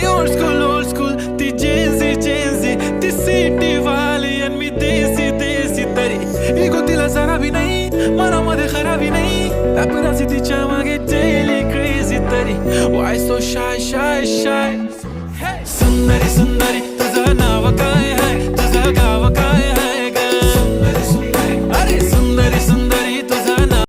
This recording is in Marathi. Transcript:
ती old school ती जेन्झी ती सिटी वाली आणि मी देसी तरी इगो तिला जरा भी नाही मनामध्ये खराबी नाही paparazzi तिच्या मागे daily crazy तरी why so shy सुंदरी